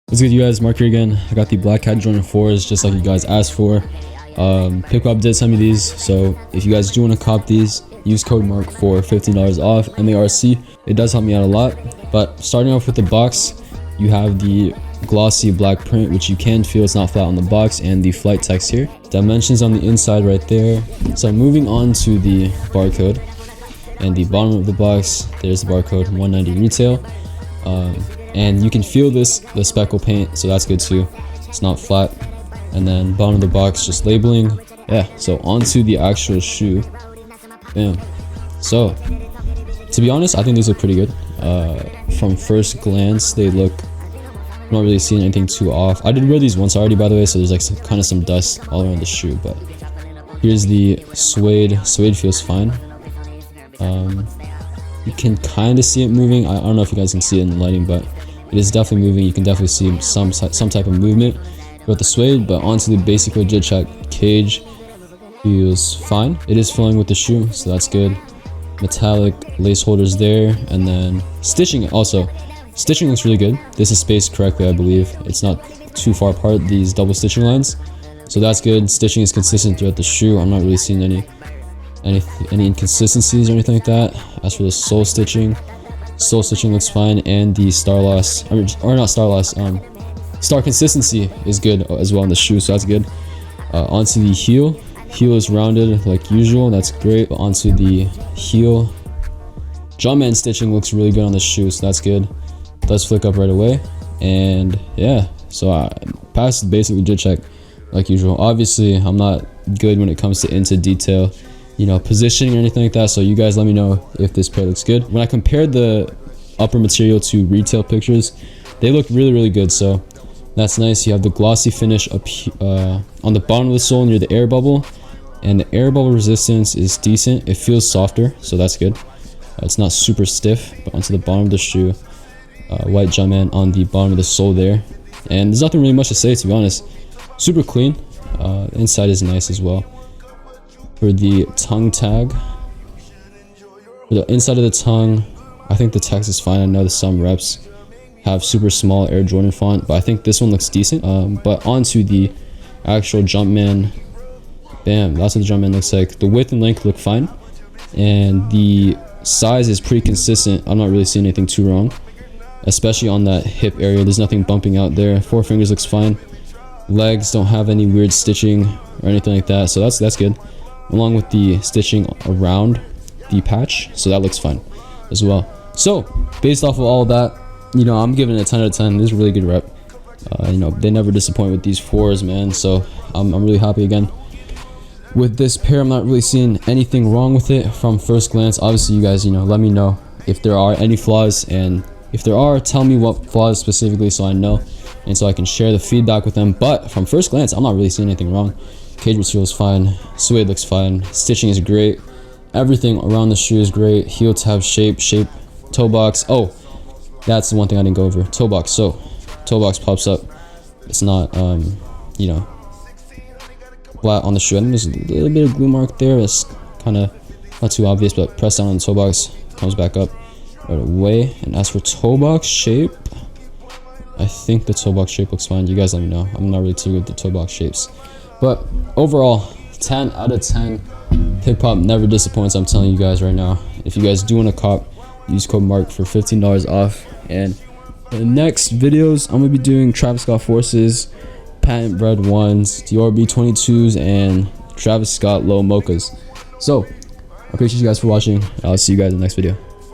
What's good, you guys? Mark here again. I got the Black Cat Jordan 4s just like you guys asked for. Pickup did send me these, so if you guys do want to cop these, use code Mark for $15 off MARC. It does help me out a lot. But starting off with the box, you have the glossy black print, which you can feel it's not flat on the box, and the flight text here. Dimensions on the inside right there. So moving on to the barcode and the bottom of the box, there's the barcode 190 retail. And you can feel the speckle paint, so that's good too. It's not flat. And then bottom of the box, just labeling. Yeah, so onto the actual shoe. Bam. So to be honest, I think these look pretty good. From first glance, they look, I'm not really seeing anything too off. I did wear these once already, by the way, so there's like kind of some dust all around the shoe. But here's the suede. Suede feels fine. You can kind of see it moving. I don't know if you guys can see it in the lighting, but it is definitely moving. You can definitely see some type of movement with the suede. But onto the basic legit check, cage feels fine. It is filling with the shoe, so that's good. Metallic lace holders there, and then stitching also. Stitching looks really good. This is spaced correctly, I believe. It's not too far apart, these double stitching lines, so that's good. Stitching is consistent throughout the shoe. I'm not really seeing any inconsistencies or anything like that. As for the sole stitching looks fine, and the star consistency is good as well on the shoe, so that's good. Onto the heel is rounded like usual, that's great. But onto the heel, Jumpman stitching looks really good on the shoe, so that's good. Does flick up right away. And yeah, so I passed the basic legit check like usual. Obviously I'm not good when it comes to into detail, you know, positioning or anything like that, so you guys let me know if this pair looks good. When I compared the upper material to retail pictures, they look really good, so that's nice. You have the glossy finish up on the bottom of the sole near the air bubble, and the air bubble resistance is decent. It feels softer, so that's good. It's not super stiff. But onto the bottom of the shoe, white Jumpman on the bottom of the sole there, and there's nothing really much to say, to be honest. Super clean. Inside is nice as well. For the tongue tag, for the inside of the tongue, I think the text is fine. I know that some reps have super small Air Jordan font, but I think this one looks decent. But onto the actual Jumpman, bam, that's what the Jumpman looks like. The width and length look fine, and the size is pretty consistent. I'm not really seeing anything too wrong, especially on that hip area. There's nothing bumping out there. Four fingers looks fine. Legs don't have any weird stitching or anything like that, so that's good. Along with the stitching around the patch, so that looks fine as well. So based off of all of that, you know, I'm giving it a 10 out of 10. This is a really good rep. You know, they never disappoint with these fours, man, so I'm really happy again with this pair. I'm not really seeing anything wrong with it from first glance. Obviously you guys, you know, let me know if there are any flaws, and if there are, tell me what flaws specifically so I know, and so I can share the feedback with them. But from first glance, I'm not really seeing anything wrong. Cage material is fine, suede looks fine, stitching is great, everything around the shoe is great. Heel tab shape, toe box. Oh, that's the one thing I didn't go over. Toe box. So toe box pops up. It's not you know, flat on the shoe. I think there's a little bit of glue mark there. It's kind of not too obvious, but press down on the toe box, comes back up right away. And as for toe box shape, I think the toe box shape looks fine. You guys let me know. I'm not really too good with the toe box shapes. But overall, 10 out of 10. Hip hop never disappoints, I'm telling you guys right now. If you guys do want to cop, use code Mark for $15 off. And in the next videos, I'm going to be doing Travis Scott Forces, Patent Bred 1s, Dior B22s, and Travis Scott Low Mochas. So, I appreciate you guys for watching. I'll see you guys in the next video.